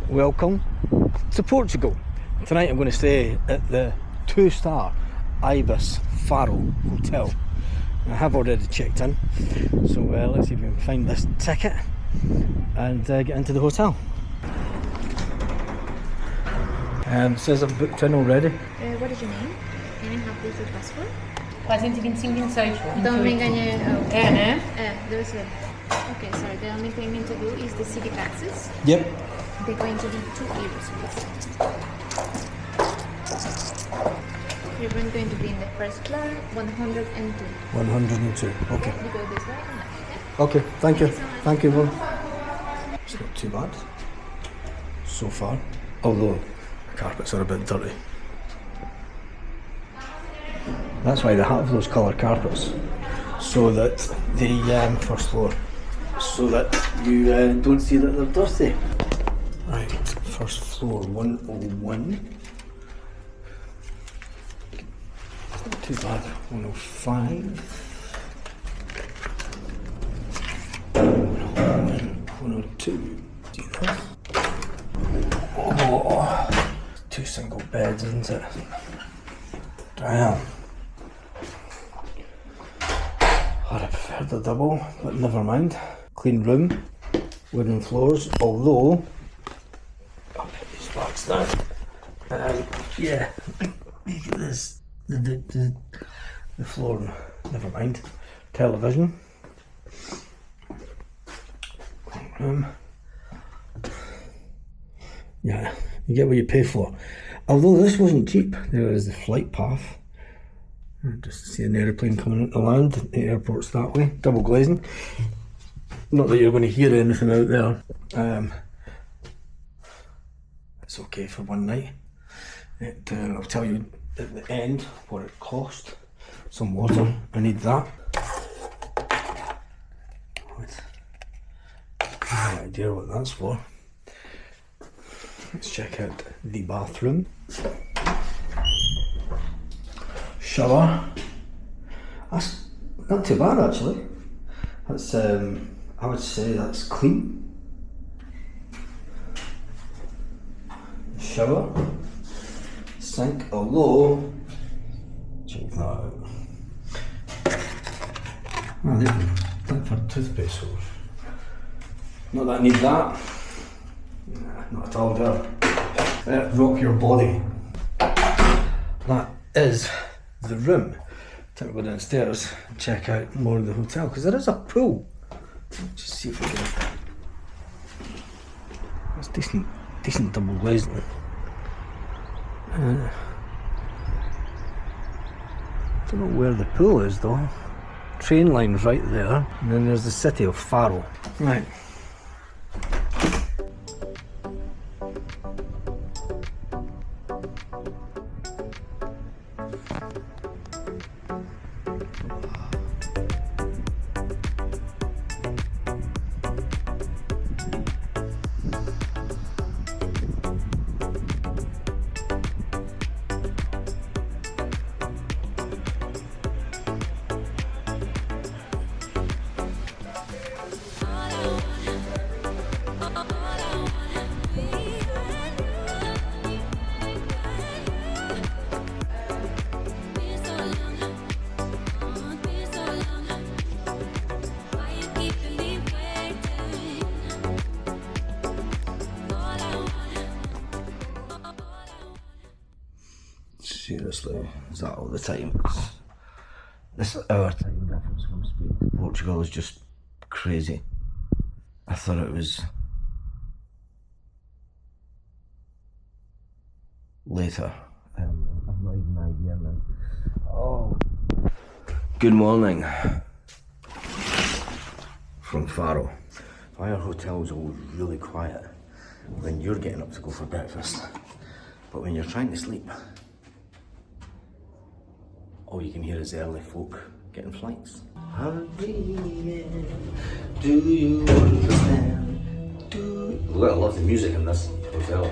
welcome to Portugal. Tonight I'm going to stay at the 2-star Ibis FARO Hotel. I have already checked in, so let's see if we can find this ticket and get into the hotel. It says I've booked in already. What is your name? Can I have this your passport? 425, 28. Então me enganei. É, né? Deve ser. Okay, sorry. The only payment to do is the city taxes. Yep. They're going to be €2, please. You're going to be in the first floor, 102. 102. Okay. You go this way and left. Okay. Thank you. Thank you so much. Thank you. Well, it's not too bad so far, although the carpets are a bit dirty. That's why they have those colour carpets, so that the first floor, so that you don't see that they're dirty. Right, first floor 101. Not too bad. 105. 101, 102. Do this. Oh, 2 single beds, isn't it? Damn. I'd have preferred the double, but never mind. Clean room, wooden floors, although I'll put these bags down. Yeah, look at this. The floor, never mind. Television. Room. Yeah, you get what you pay for. Although this wasn't cheap. There is the flight path. Just see an aeroplane coming into land. The airport's that way. Double glazing. Not that you're going to hear anything out there. It's okay for one night. I'll tell you at the end what it cost. Some water. I need that. No idea what that's for. Let's check out the bathroom. Shower. That's not too bad actually. That's I would say that's clean. Shower. Sink, although check that out. Oh, they've for toothpaste holes. Not that I need that. Nah, not at all there. Rock your body. That is the room. Time to go downstairs and check out more of the hotel because there is a pool. Let's just see if we can. It's decent double glazing. Don't know where the pool is though. Train line's right there, and then there's the city of Faro. Right. Seriously, is that all the time? This hour time difference from Spain to Portugal is just crazy. I thought it was later. I've not even an idea now. Oh, good morning from Faro. Why are hotels always really quiet when you're getting up to go for breakfast, but when you're trying to sleep, all you can hear is the early folk getting flights. I'm dreaming, do you understand? I love the music in this hotel.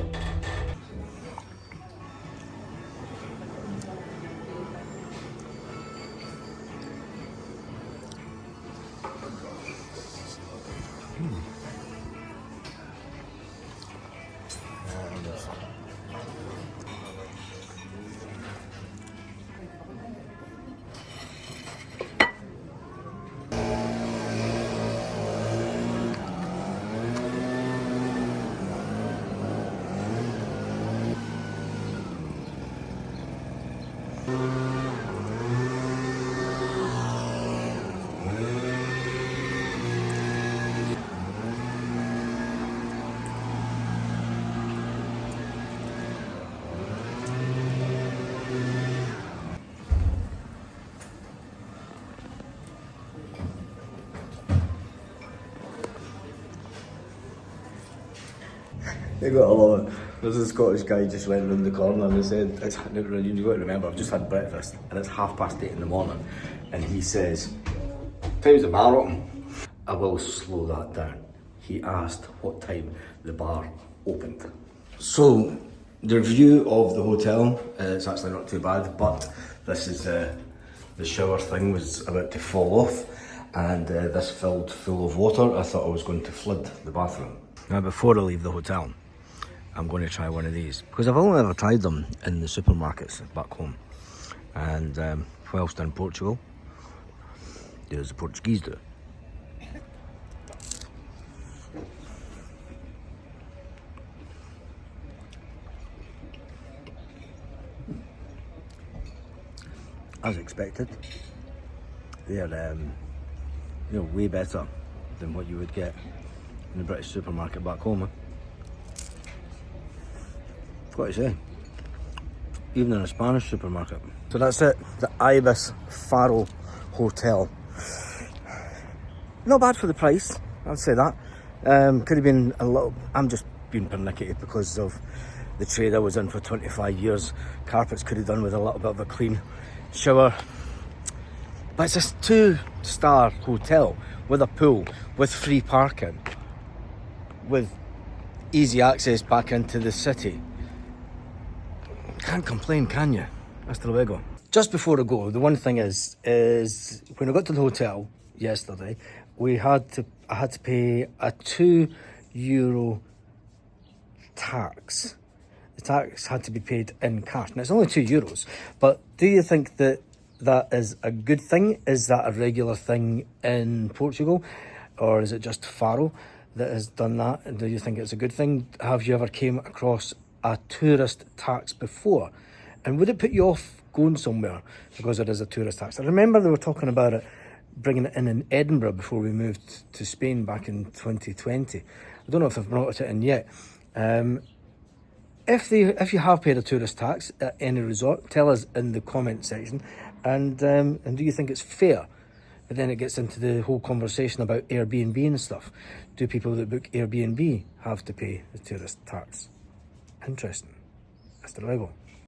this. You got to love it. There's a Scottish guy just went round the corner and he said, you got to remember, I've just had breakfast and it's 8:30 in the morning. And he says, time's the bar open. I will slow that down. He asked what time the bar opened. So, the review of the hotel is actually not too bad, but this is the shower thing was about to fall off and this filled full of water. I thought I was going to flood the bathroom. Now before I leave the hotel, I'm going to try one of these because I've only ever tried them in the supermarkets back home. And whilst in Portugal, do as the Portuguese do. As expected, they're way better than what you would get in the British supermarket back home. I've got to say, even in a Spanish supermarket. So that's it, the Ibis FARO Hotel. Not bad for the price, I'd say that. Could have been a little, I'm just being pernickety because of the trade I was in for 25 years. Carpets could have done with a little bit of a clean shower. But it's a 2-star hotel with a pool, with free parking, with easy access back into the city. Can't complain, can you? Hasta luego. Just before I go, the one thing is when I got to the hotel yesterday, I had to pay a €2 tax. The tax had to be paid in cash. Now it's only €2, but do you think that is a good thing? Is that a regular thing in Portugal, or is it just Faro that has done that? And do you think it's a good thing? Have you ever came across a tourist tax before? And would it put you off going somewhere because it is a tourist tax? I remember they were talking about it, bringing it in Edinburgh before we moved to Spain back in 2020. I don't know if they've brought it in yet. If you have paid a tourist tax at any resort, tell us in the comment section. And do you think it's fair? But then it gets into the whole conversation about Airbnb and stuff. Do people that book Airbnb have to pay the tourist tax? Interesting. Hasta luego.